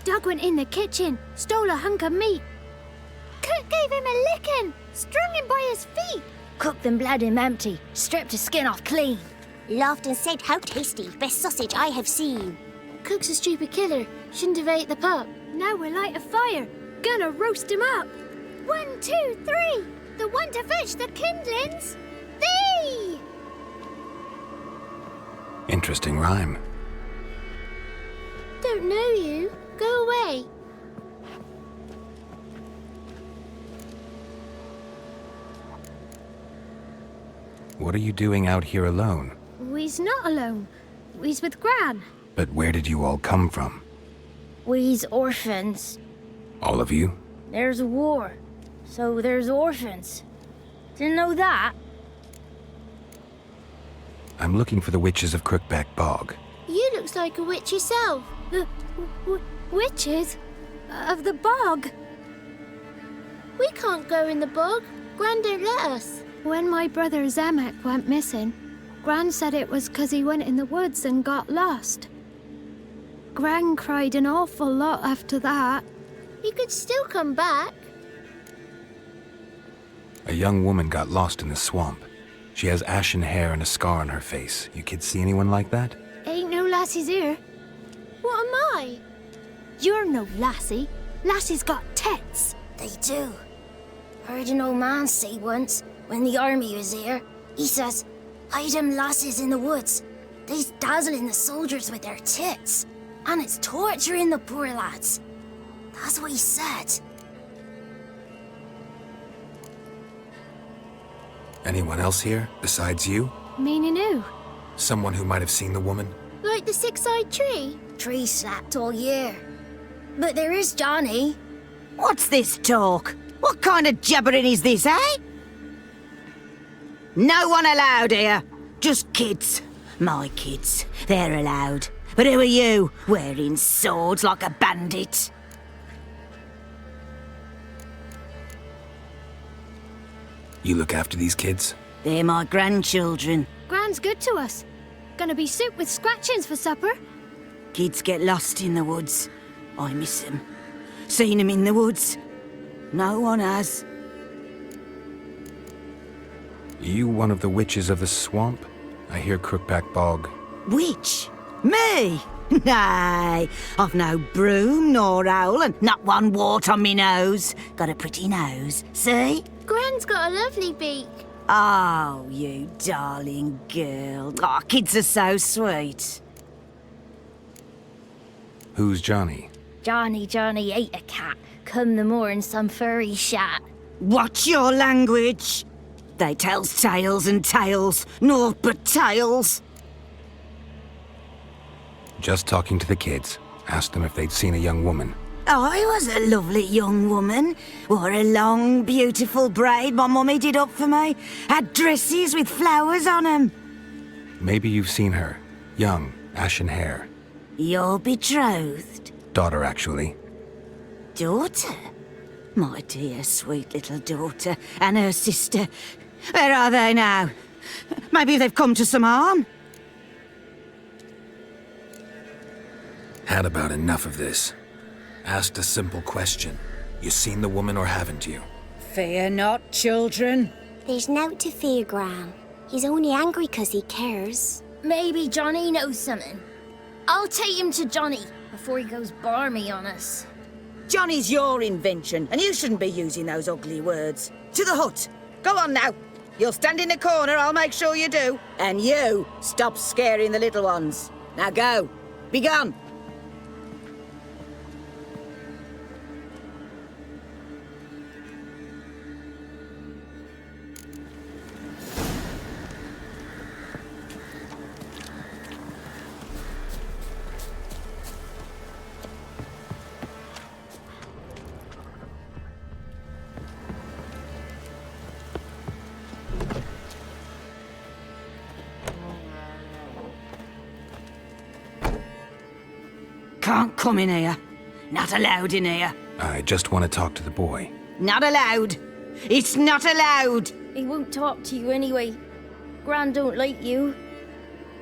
Doug went in the kitchen, stole a hunk of meat. Cook gave him a licking, strung him by his feet. Cooked and bled him empty, stripped his skin off clean. Laughed and said, "How tasty, best sausage I have seen." Cook's a stupid killer, shouldn't have ate the pup. Now we'll light a fire, gonna roast him up. 1, 2, 3, the one to fetch the kindlings, thee! Interesting rhyme. Don't know you, go away. What are you doing out here alone? We's not alone, we's with Gran. But where did you all come from? We's orphans. All of you? There's a war, so there's orphans. Didn't know that? I'm looking for the witches of Crookback Bog. You looks like a witch yourself. The witches? Of the bog? We can't go in the bog. Gran don't let us. When my brother Zemek went missing, Gran said it was 'cause he went in the woods and got lost. Gran cried an awful lot after that. He could still come back. A young woman got lost in the swamp. She has ashen hair and a scar on her face. You kids see anyone like that? Ain't no lassies here. What am I? You're no lassie. Lassie's got tits. They do. Heard an old man say once, when the army was here, he says, "Hide them lasses in the woods. They's dazzling the soldiers with their tits. And it's torturing the poor lads." That's what he said. Anyone else here besides you? Meaning who? Someone who might have seen the woman? Like the six-eyed tree? Tree slapped all year. But there is Johnny. What's this talk? What kind of jabbering is this, eh? No one allowed here. Just kids. My kids. They're allowed. But who are you, wearing swords like a bandit? You look after these kids? They're my grandchildren. Gran's good to us. Gonna be soup with scratchings for supper. Kids get lost in the woods. I miss them. Seen them in the woods. No one has. You one of the witches of the swamp? I hear Crookback Bog. Witch? Me? Nay, I've no broom nor owl and not one wart on me nose. Got a pretty nose, see? Gran's got a lovely beak. Oh, you darling girl. Oh, kids are so sweet. Who's Johnny? Johnny ate a cat. Come the moor in some furry shat. Watch your language. They tells tales and tales, naught but tales. Just talking to the kids. Asked them if they'd seen a young woman. I was a lovely young woman. Wore a long, beautiful braid my mummy did up for me. Had dresses with flowers on 'em. Maybe you've seen her. Young, ashen hair. You're betrothed? Daughter, actually. Daughter? My dear, sweet little daughter and her sister. Where are they now? Maybe they've come to some harm? Had about enough of this. Asked a simple question. You seen the woman or haven't you? Fear not, children. There's nowt to fear, Gran. He's only angry 'cause he cares. Maybe Johnny knows something. I'll take him to Johnny before he goes barmy on us. Johnny's your invention, and you shouldn't be using those ugly words. To the hut. Go on now. You'll stand in the corner, I'll make sure you do. And you, stop scaring the little ones. Now go. Be gone. Can't come in here. Not allowed in here. I just want to talk to the boy. Not allowed. It's not allowed. He won't talk to you anyway. Gran don't like you.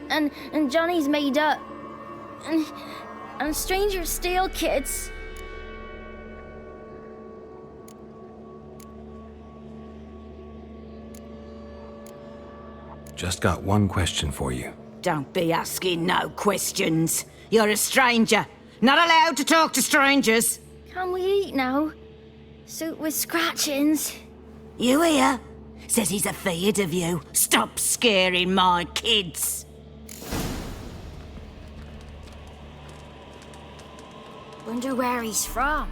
And Johnny's made up. And And strangers steal kids. Just got one question for you. Don't be asking no questions. You're a stranger. Not allowed to talk to strangers. Can we eat now? Soup with scratchings. You hear? Says he's afeard of you. Stop scaring my kids. Wonder where he's from.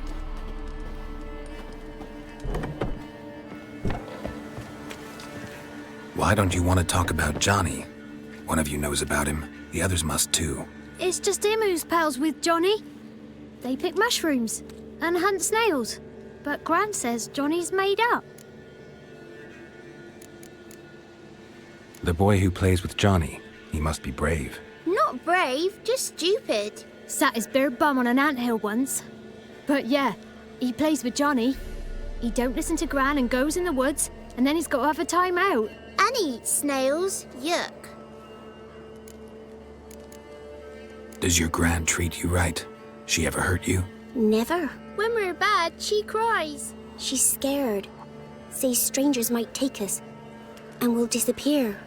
Why don't you want to talk about Johnny? One of you knows about him. The others must too. It's just him who's pals with Johnny. They pick mushrooms and hunt snails. But Gran says Johnny's made up. The boy who plays with Johnny, he must be brave. Not brave, just stupid. Sat his bare bum on an anthill once. But yeah, he plays with Johnny. He don't listen to Gran and goes in the woods, and then he's got to have a time out. And he eats snails. Yuck. Does your Gran treat you right? She ever hurt you? Never. When we're bad, she cries. She's scared. Says strangers might take us. And we'll disappear.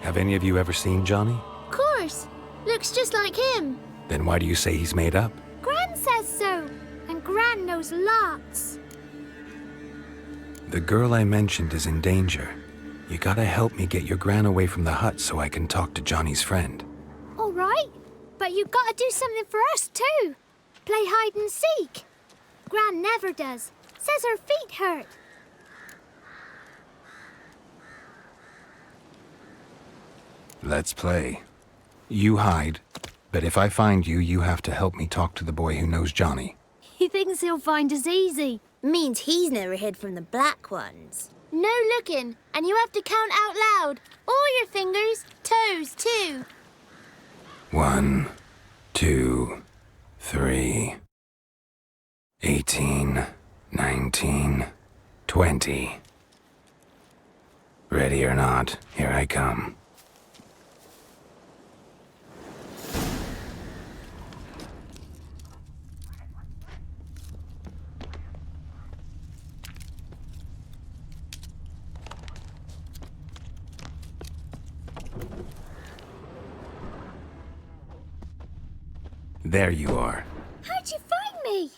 Have any of you ever seen Johnny? Of course. Looks just like him. Then why do you say he's made up? Gran says so. And Gran knows lots. The girl I mentioned is in danger. You gotta help me get your Gran away from the hut so I can talk to Johnny's friend. All right. But you gotta do something for us too. Play hide and seek. Gran never does. Says her feet hurt. Let's play. You hide, but if I find you, you have to help me talk to the boy who knows Johnny. He thinks he'll find us easy. Means he's never hid from the black ones. No looking, and you have to count out loud. All your fingers, toes too. 1, 2, 3, 18, 19, 20. Ready or not, here I come. There you are. How'd you find me?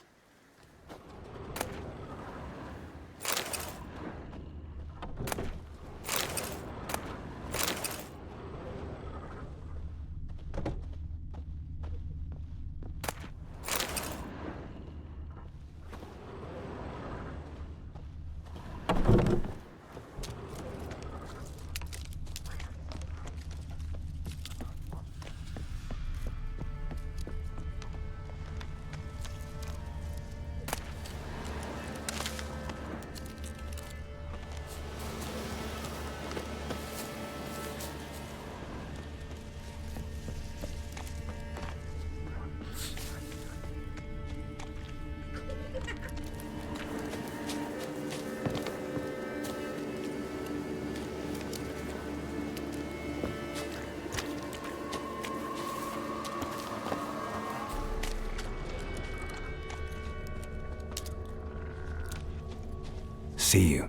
See you.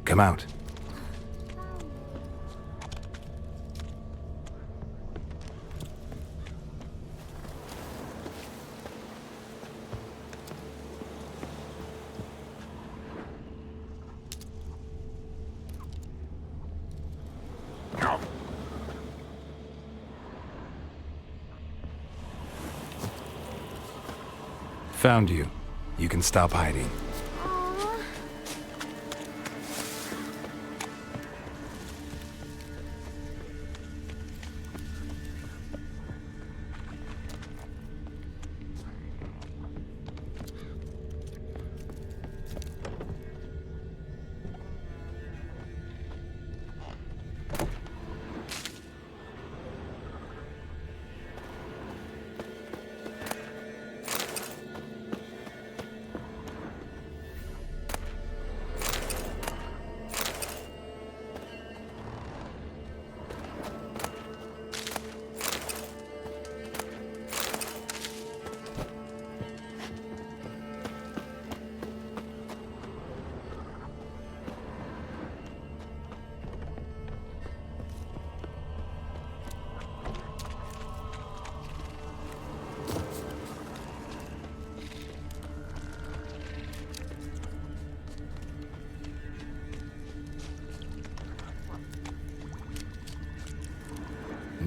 Come out. Found you. You can stop hiding.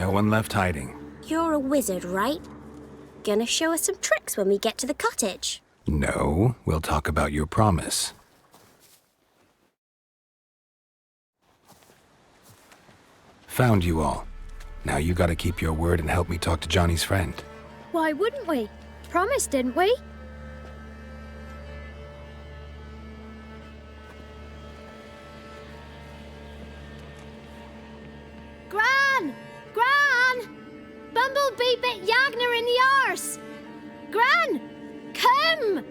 No one left hiding. You're a wizard, right? Gonna show us some tricks when we get to the cottage. No, we'll talk about your promise. Found you all. Now you gotta keep your word and help me talk to Johnny's friend. Why wouldn't we? Promised, didn't we? Gran! Gran! Bumblebee bit Yagner in the arse! Gran! Come!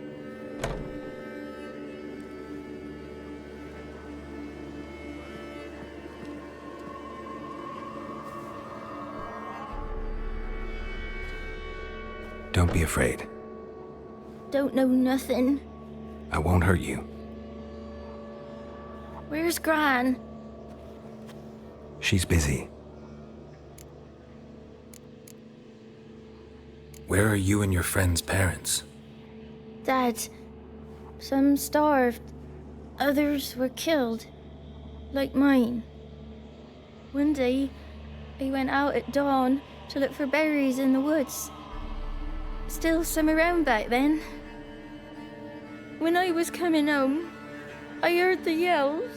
Don't be afraid. Don't know nothing. I won't hurt you. Where's Gran? She's busy. Where are you and your friend's parents? Dad. Some starved. Others were killed. Like mine. One day, I went out at dawn to look for berries in the woods. Still some around back then. When I was coming home, I heard the yells.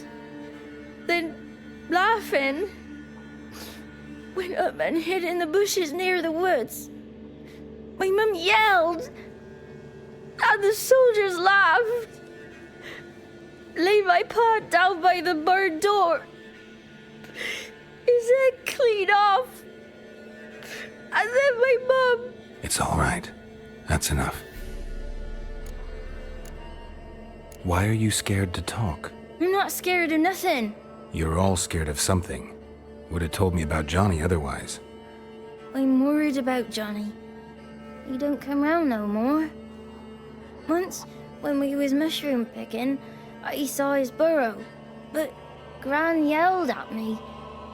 Then, laughing, went up and hid in the bushes near the woods. My mum yelled, and the soldiers laughed. Laid my pa down by the barn door. His head clean off. And then my mum... It's all right. That's enough. Why are you scared to talk? I'm not scared of nothing. You're all scared of something. Would have told me about Johnny otherwise. I'm worried about Johnny. He don't come round no more. Once, when we was mushroom picking, I saw his burrow. But Gran yelled at me.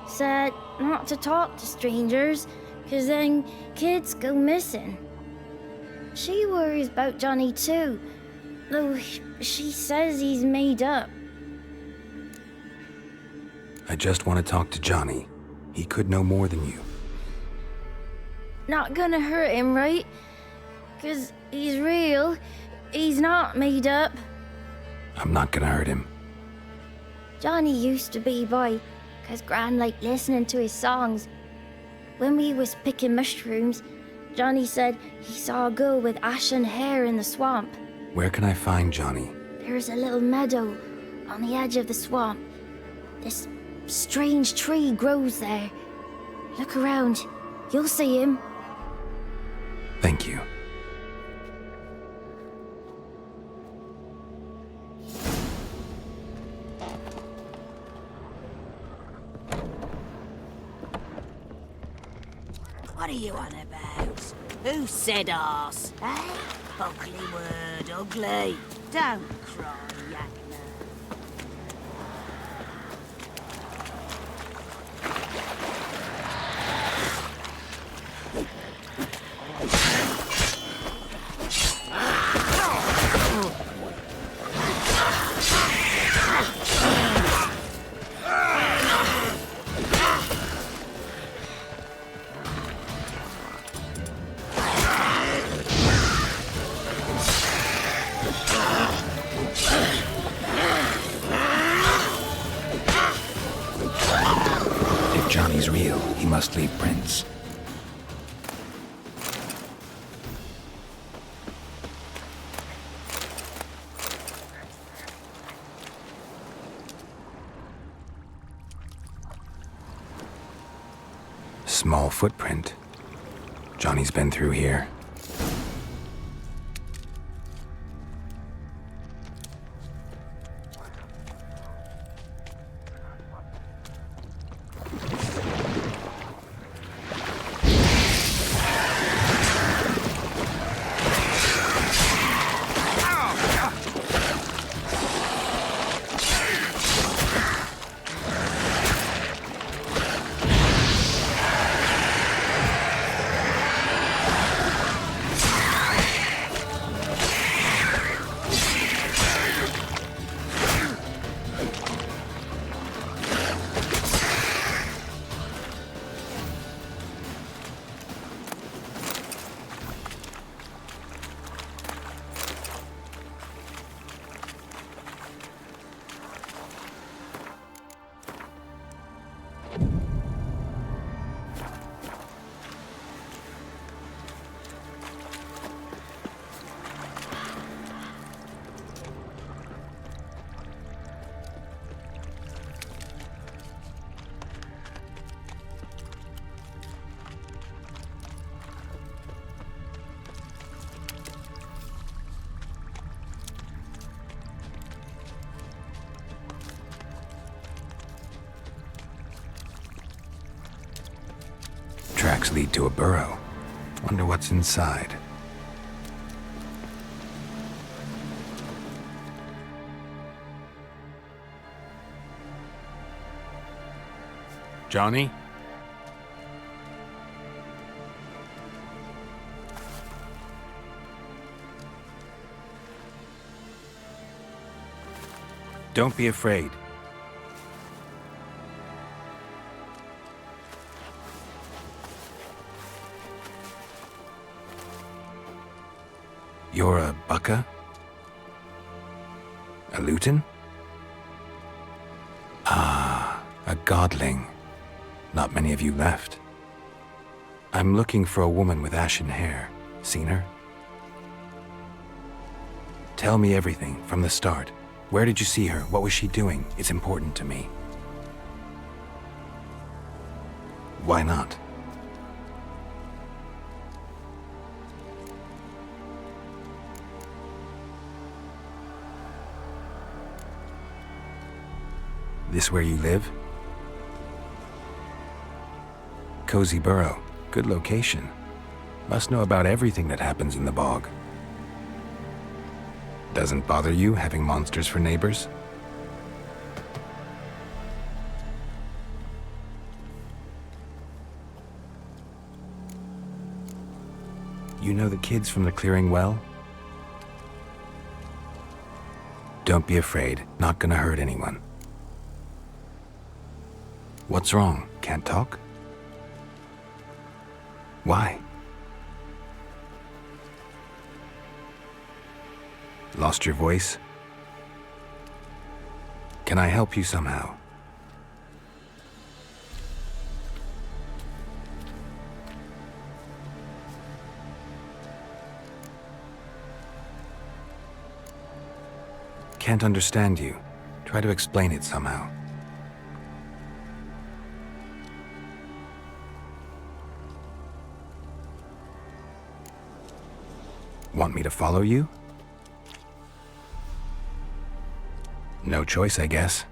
Said not to talk to strangers, 'cause then kids go missing. She worries about Johnny too, though she says he's made up. I just want to talk to Johnny. He could know more than you. Not gonna hurt him, right? 'Cause he's real. He's not made up. I'm not gonna hurt him. Johnny used to be boy, 'cause Gran liked listening to his songs. When we was picking mushrooms, Johnny said he saw a girl with ashen hair in the swamp. Where can I find Johnny? There's a little meadow on the edge of the swamp. This strange tree grows there. Look around. You'll see him. Thank you. What are you on about? Who said arse? Eh? Ugly word, ugly. Don't cry, Yagner. If Johnny's real, he must leave prints. Small footprint. Johnny's been through here. tracks lead to a burrow. Wonder what's inside. Johnny? Don't be afraid. You're a Bukka? A Luton? Ah, a godling. Not many of you left. I'm looking for a woman with ashen hair. Seen her? Tell me everything from the start. Where did you see her? What was she doing? It's important to me. Why not? This where you live? Cozy Burrow. Good location. Must know about everything that happens in the bog. Doesn't bother you having monsters for neighbors? You know the kids from the clearing well? Don't be afraid. Not gonna hurt anyone. What's wrong? Can't talk? Why? Lost your voice? Can I help you somehow? Can't understand you. Try to explain it somehow. Want me to follow you? No choice, I guess.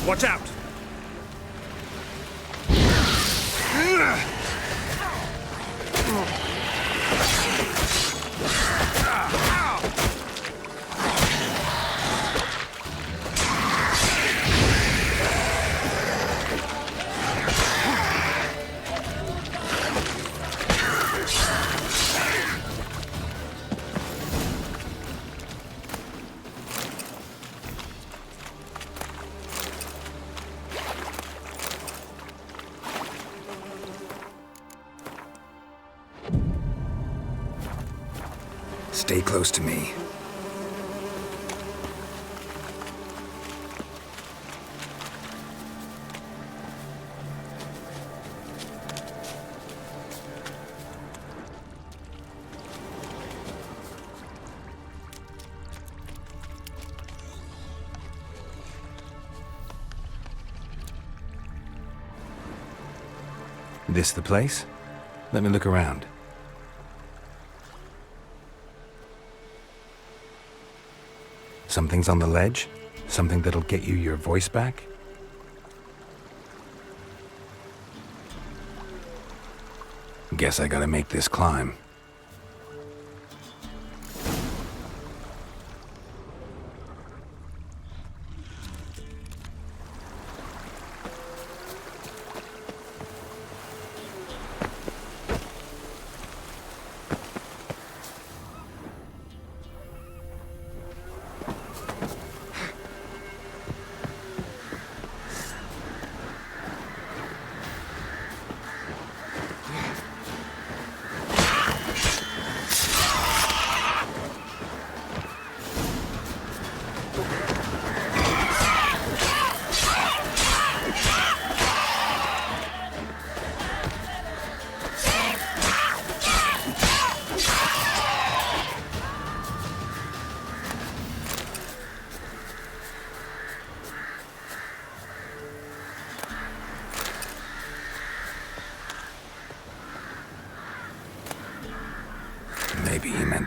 Watch out! Stay close to me. This the place? Let me look around. Something's on the ledge? Something that'll get you your voice back? Guess I gotta make this climb.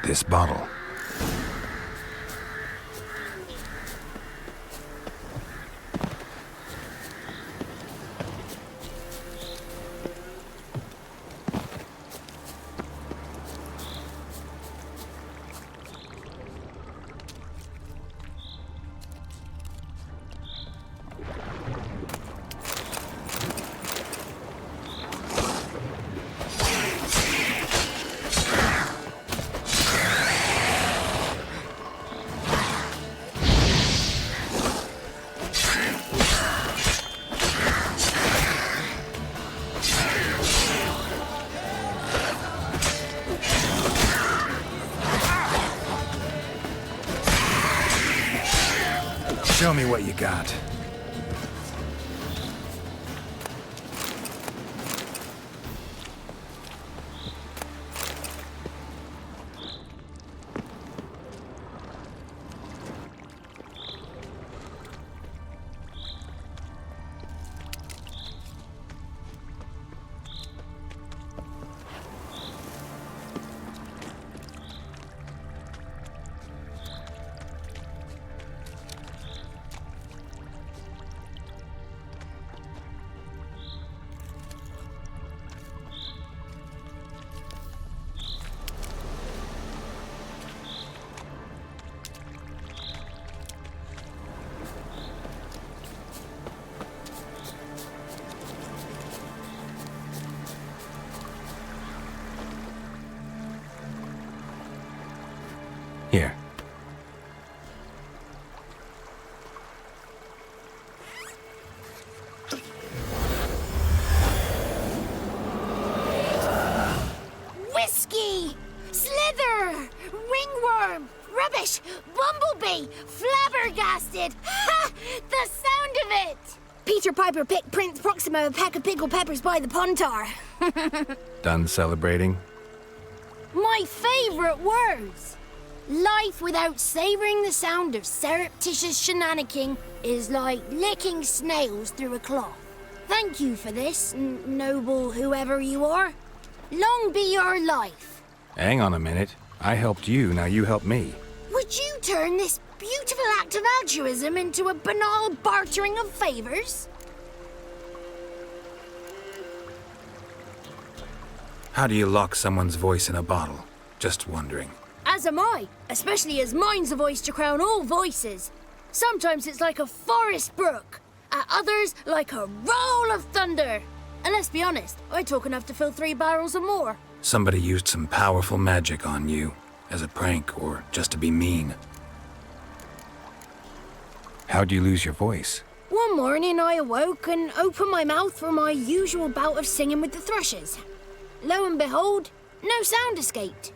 this bottle. Show me what you got. Here. Whiskey! Slither! Ringworm! Rubbish! Bumblebee! Flabbergasted! Ha! The sound of it! Peter Piper picked Prince Proximo a pack of pickled peppers by the Pontar. Done celebrating? My favourite words! Life without savouring the sound of surreptitious shenanigans is like licking snails through a cloth. Thank you for this, noble whoever you are. Long be your life. Hang on a minute. I helped you, now you help me. Would you turn this beautiful act of altruism into a banal bartering of favours? How do you lock someone's voice in a bottle? Just wondering. As am I, especially as mine's a voice to crown all voices. Sometimes it's like a forest brook, at others like a roll of thunder. And let's be honest, I talk enough to fill 3 barrels or more. Somebody used some powerful magic on you, as a prank or just to be mean. How'd you lose your voice? One morning I awoke and opened my mouth for my usual bout of singing with the thrushes. Lo and behold, no sound escaped.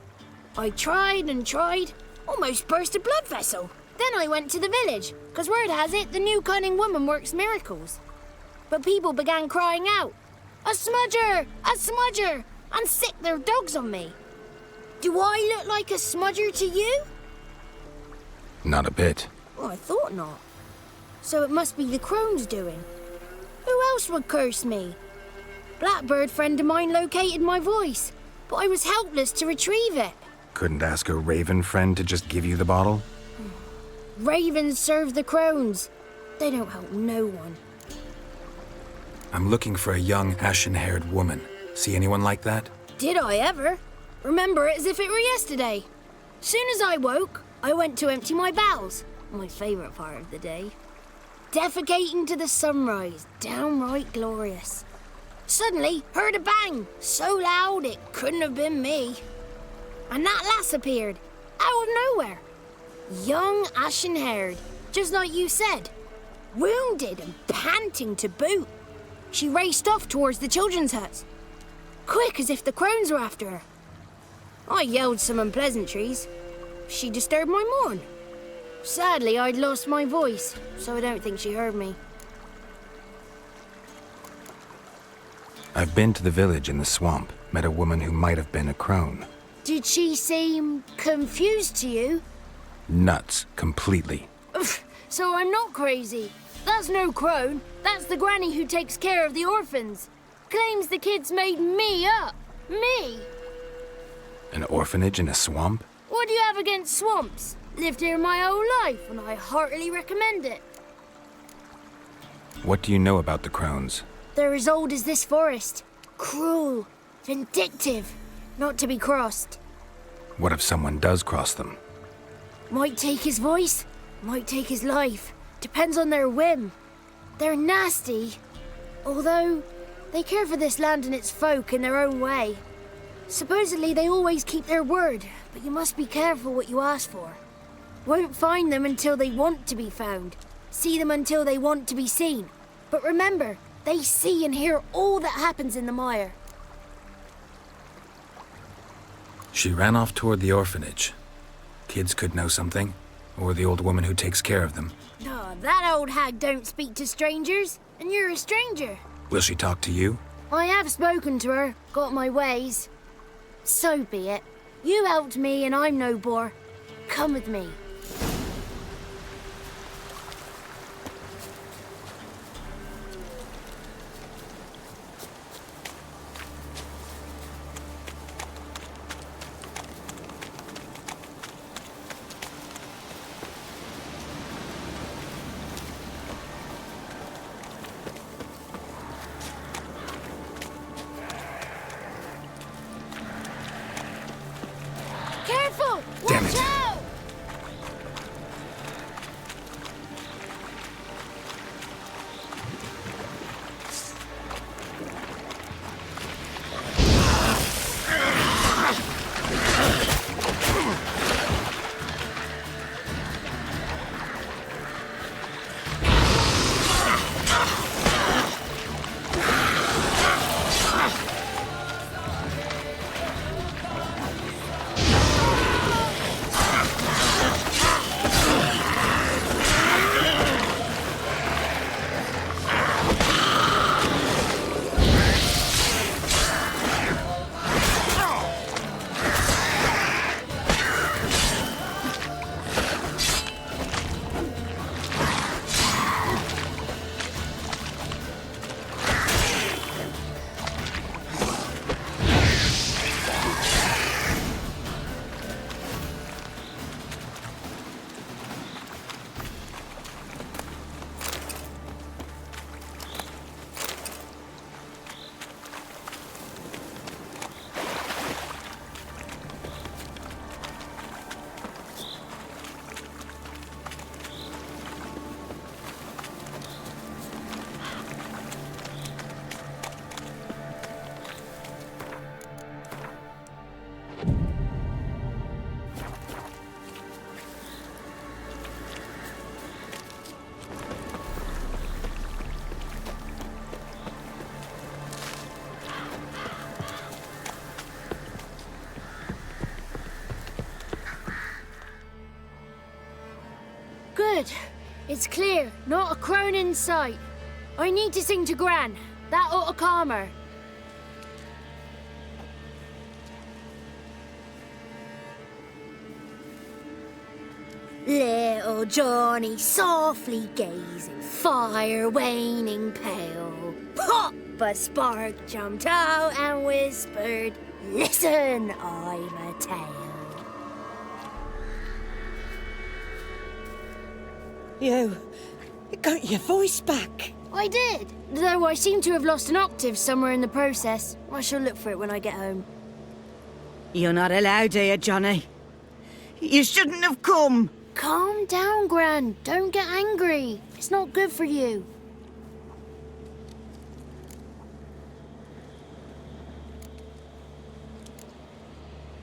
I tried and tried, almost burst a blood vessel. Then I went to the village, because word has it the new cunning woman works miracles. But people began crying out, "A smudger! A smudger!" and sick their dogs on me. Do I look like a smudger to you? Not a bit. Well, I thought not. So it must be the crone's doing. Who else would curse me? Blackbird friend of mine located my voice, but I was helpless to retrieve it. Couldn't ask a raven friend to just give you the bottle? Ravens serve the crones. They don't help no one. I'm looking for a young, ashen-haired woman. See anyone like that? Did I ever? Remember it as if it were yesterday. Soon as I woke, I went to empty my bowels. My favourite part of the day. Defecating to the sunrise, downright glorious. Suddenly, heard a bang, so loud it couldn't have been me. And that lass appeared, out of nowhere. Young, ashen-haired, just like you said. Wounded and panting to boot. She raced off towards the children's huts. Quick as if the crones were after her. I yelled some unpleasantries. She disturbed my morn. Sadly, I'd lost my voice, so I don't think she heard me. I've been to the village in the swamp, met a woman who might have been a crone. Did she seem confused to you? Nuts, completely. So I'm not crazy. That's no crone. That's the granny who takes care of the orphans. Claims the kids made me up. Me! An orphanage in a swamp? What do you have against swamps? Lived here my whole life, and I heartily recommend it. What do you know about the crones? They're as old as this forest. Cruel, vindictive, not to be crossed. What if someone does cross them? Might take his voice, might take his life. Depends on their whim. They're nasty, although they care for this land and its folk in their own way. Supposedly they always keep their word, but you must be careful what you ask for. Won't find them until they want to be found. See them until they want to be seen. But remember, they see and hear all that happens in the mire. She ran off toward the orphanage. Kids could know something, or the old woman who takes care of them. Oh, that old hag don't speak to strangers, and you're a stranger. Will she talk to you? I have spoken to her, got my ways. So be it. You helped me and I'm no bore. Come with me. Careful! Damn Watch it. out! Good. It's clear. Not a crone in sight. I need to sing to Gran. That ought to calm her. Little Johnny softly gazing, fire waning pale. Pop! A spark jumped out and whispered, "Listen, I'm a tale." You got your voice back. I did, though I seem to have lost an octave somewhere in the process. I shall look for it when I get home. You're not allowed here, Johnny. You shouldn't have come. Calm down, Gran. Don't get angry. It's not good for you.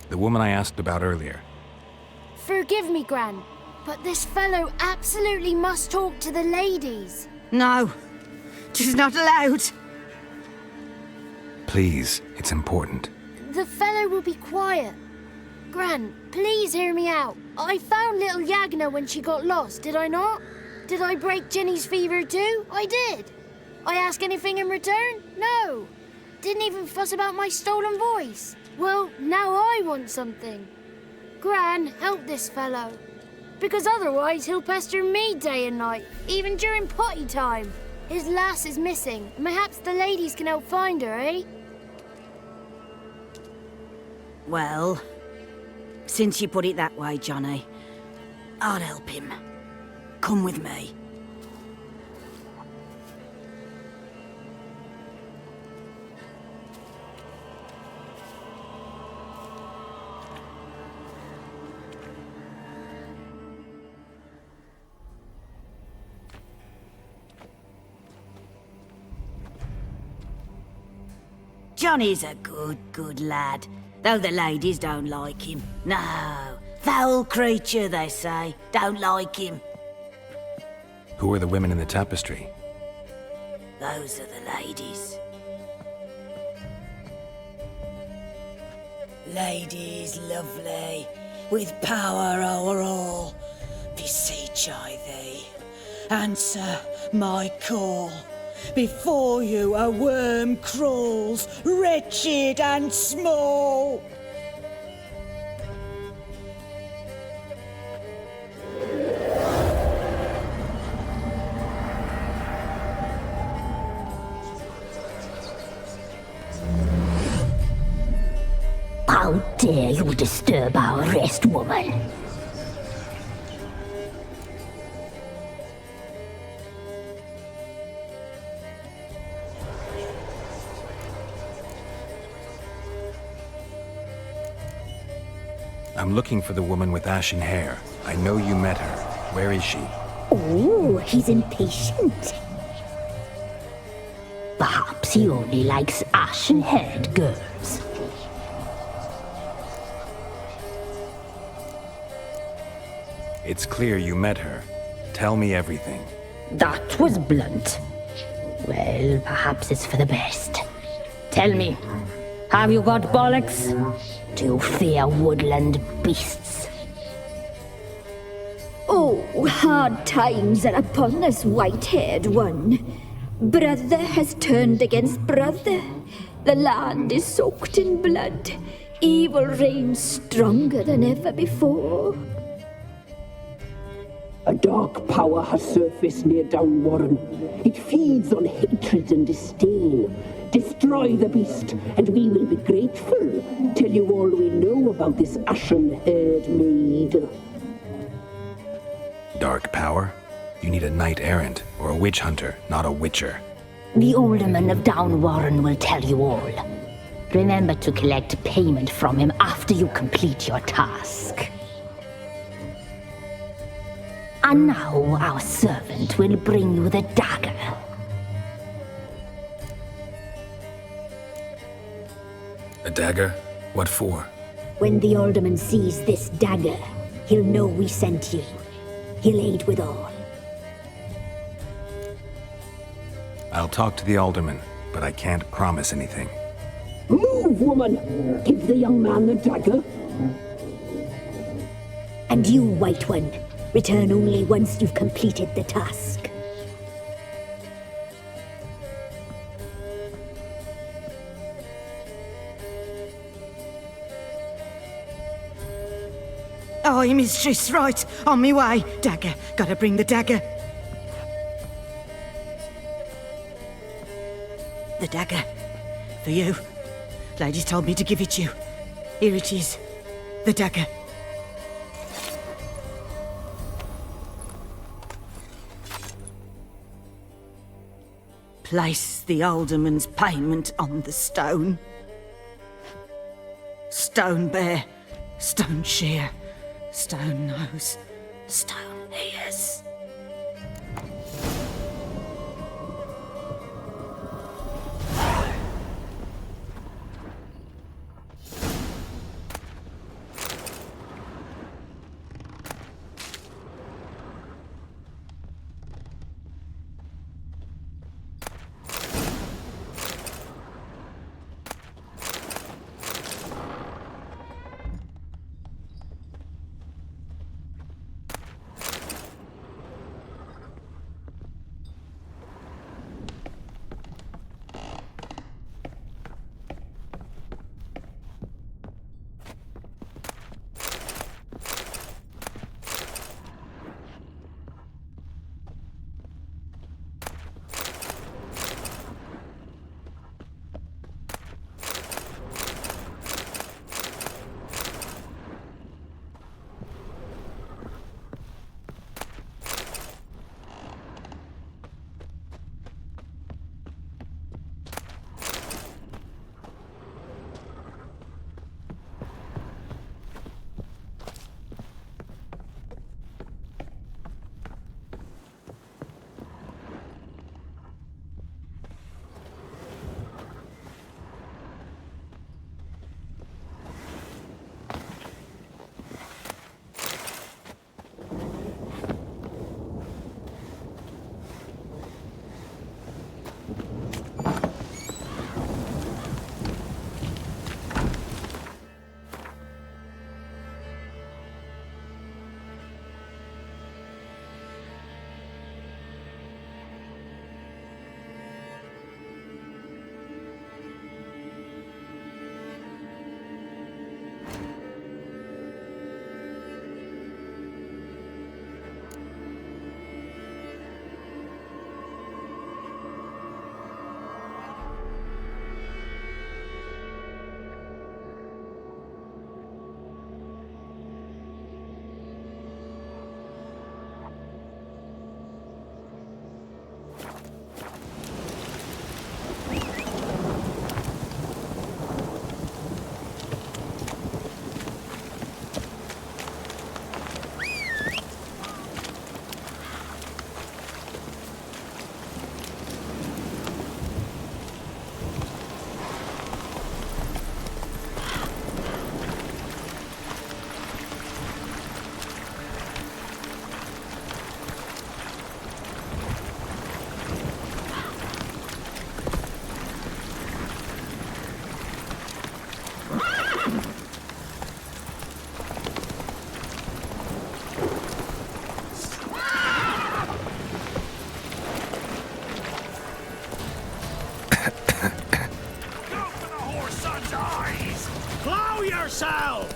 The woman I asked about earlier. Forgive me, Gran, but this fellow absolutely must talk to the ladies. No, she's not allowed. Please, it's important. The fellow will be quiet. Gran, please hear me out. I found little Yagna when she got lost, did I not? Did I break Ginny's fever too? I did. I ask anything in return? No. Didn't even fuss about my stolen voice. Well, now I want something. Gran, help this fellow. Because otherwise he'll pester me day and night, even during potty time. His lass is missing. Perhaps the ladies can help find her, eh? Well, Since you put it that way, Johnny, I'll help him. Come with me. Johnny's a good lad, though the ladies don't like him. No, foul creature, they say. Don't like him. Who are the women in the tapestry? Those are the ladies. Ladies lovely, with power o'er all, beseech I thee, answer my call. Before you a worm crawls, wretched and small. How dare you disturb our rest, woman? I'm looking for the woman with ashen hair. I know you met her. Where is she? Oh, he's impatient. Perhaps he only likes ashen-haired girls. It's clear you met her. Tell me everything. That was blunt. Well, perhaps it's for the best. Tell me, have you got bollocks? Do you fear woodland beasts? Oh, hard times are upon us, white-haired one. Brother has turned against brother. The land is soaked in blood. Evil reigns stronger than ever before. A dark power has surfaced near Downwarren. It feeds on hatred and disdain. Destroy the beast, and we will be grateful. Tell you all we know about this ashen-haired maid. Dark power? You need a knight-errant or a witch hunter, not a witcher. The alderman of Downwarren will tell you all. Remember to collect payment from him after you complete your task. And now our servant will bring you the dagger. A dagger? What for? When the alderman sees this dagger, he'll know we sent you. He'll aid with all. I'll talk to the alderman, but I can't promise anything. Move, woman! Give the young man the dagger. And you, White One, return only once you've completed the task. Aye, mistress, right. On me way. Dagger. Gotta bring the dagger. The dagger. For you. Ladies told me to give it you. Here it is. The dagger. Place the alderman's payment on the stone. Stone bear, stone shear, stone nose, stone ears. yourself!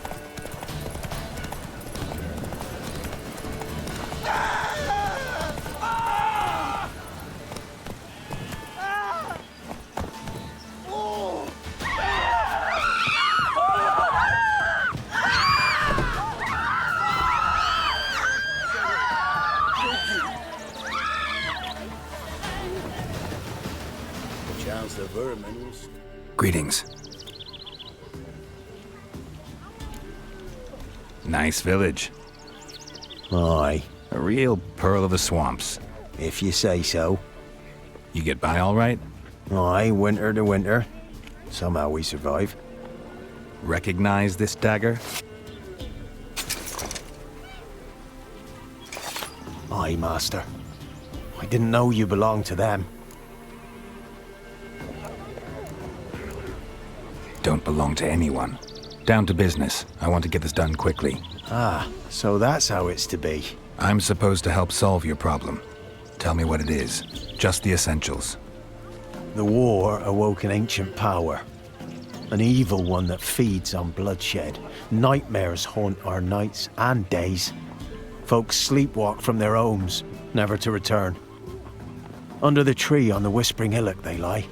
Chance the vermin will... Greetings. Nice village. Aye, A real pearl of the swamps. if you say so. You get by all right? Aye, winter to winter. Somehow we survive. Recognize this dagger? Aye, master. I didn't know you belonged to them. Don't belong to anyone. Down to business. I want to get this done quickly. Ah, so that's how it's to be. I'm supposed to help solve your problem. Tell me what it is. Just the essentials. The war awoke an ancient power. An evil one that feeds on bloodshed. Nightmares haunt our nights and days. Folks sleepwalk from their homes, never to return. Under the tree on the Whispering Hillock they lie.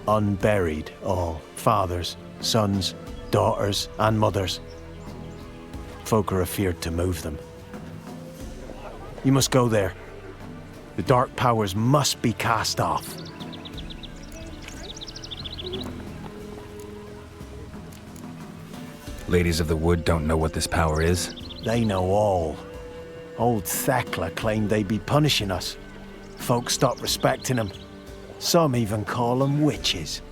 Unburied all, fathers, sons, daughters and mothers. Folk are afeard to move them. You must go there. The dark powers must be cast off. Ladies of the Wood don't know what this power is? They know all. Old Thekla claimed they'd be punishing us. Folk stopped respecting them. Some even call them witches.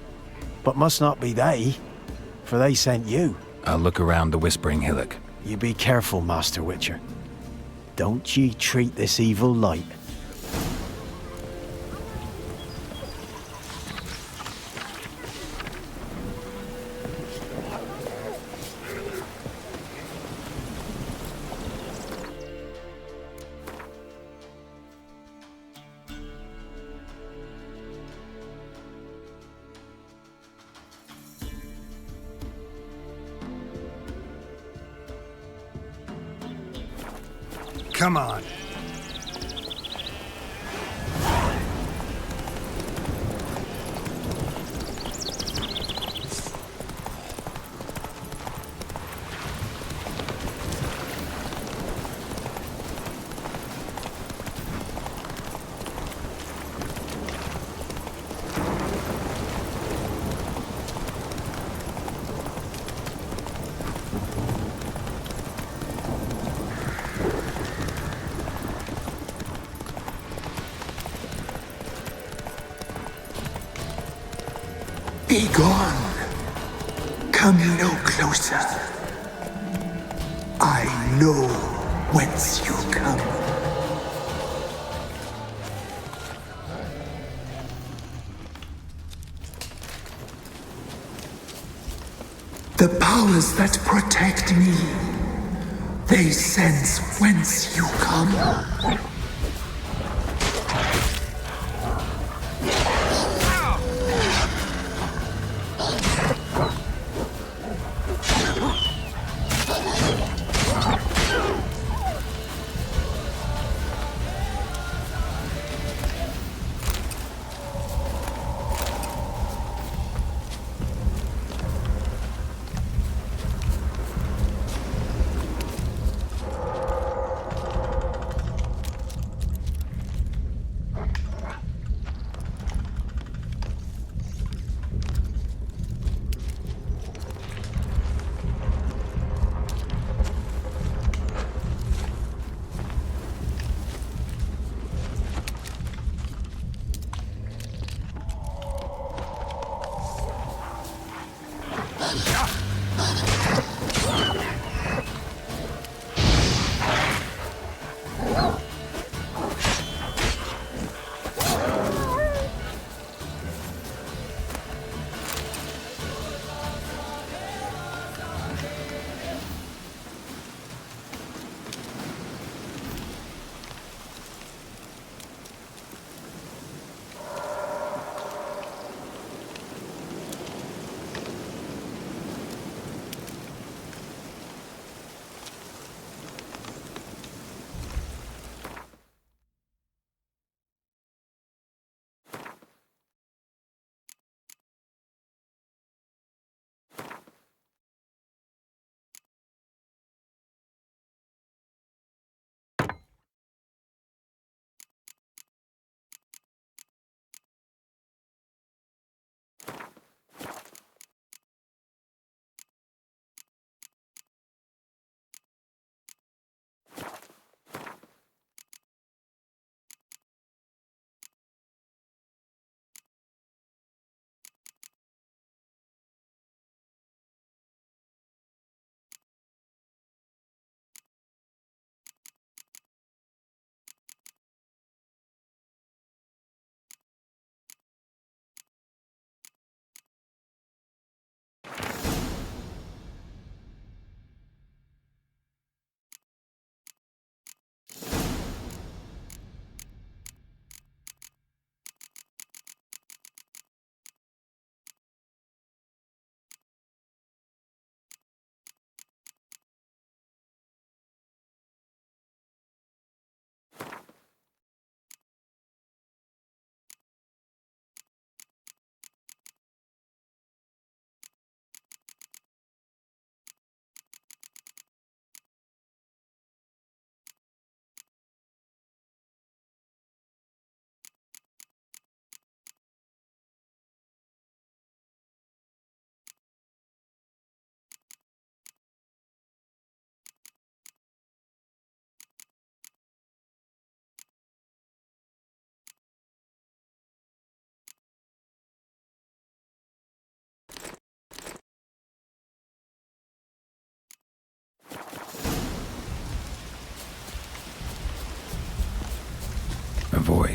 But must not be they, for they sent you. I'll look around the Whispering Hillock. You be careful, Master Witcher. Don't ye treat this evil light. Come on. Be gone. Come no closer. I know whence you come. The powers that protect me, they sense whence you come.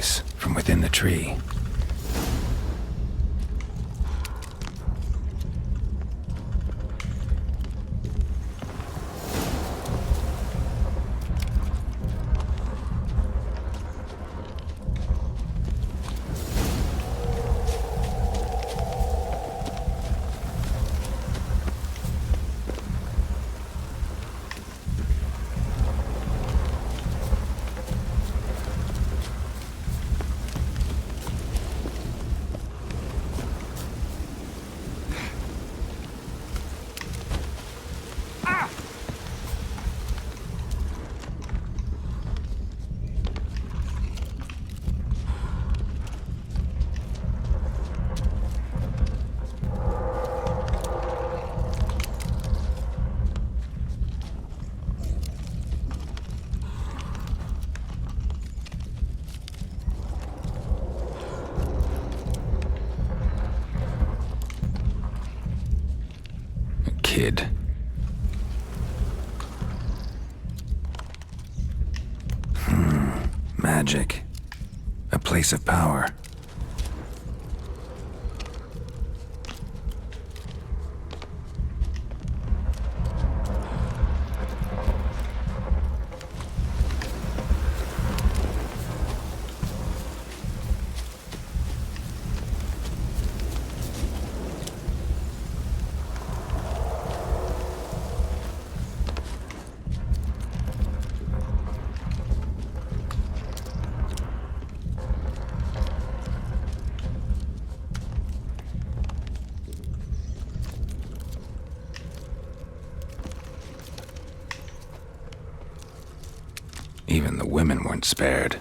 voice from within the tree. Kid. Magic. A place of power. Even the women weren't spared.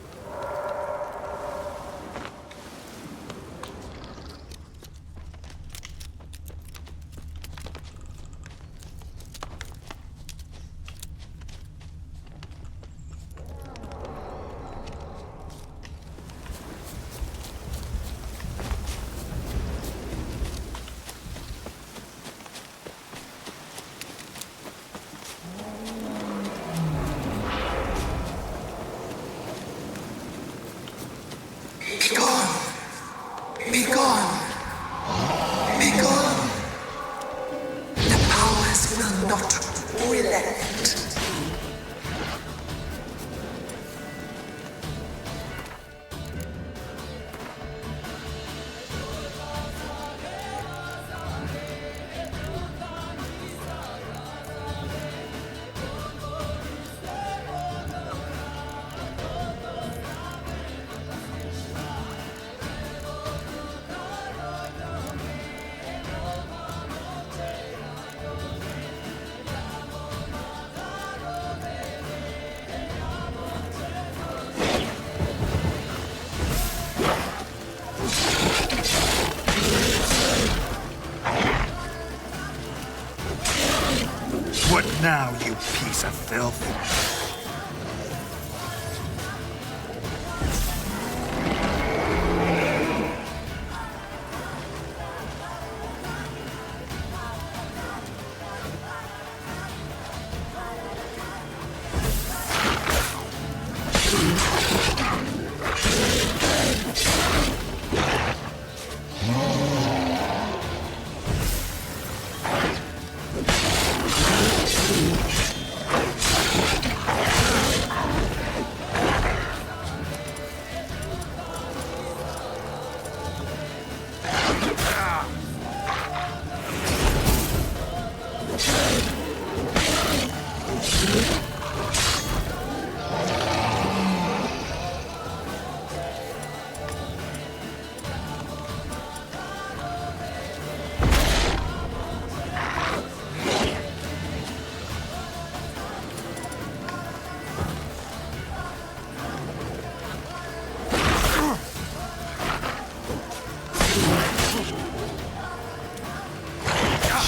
Be gone! Be gone! The powers will not relent. What now, you piece of filth?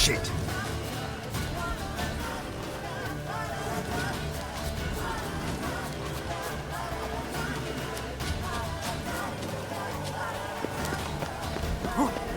Shit. Huh.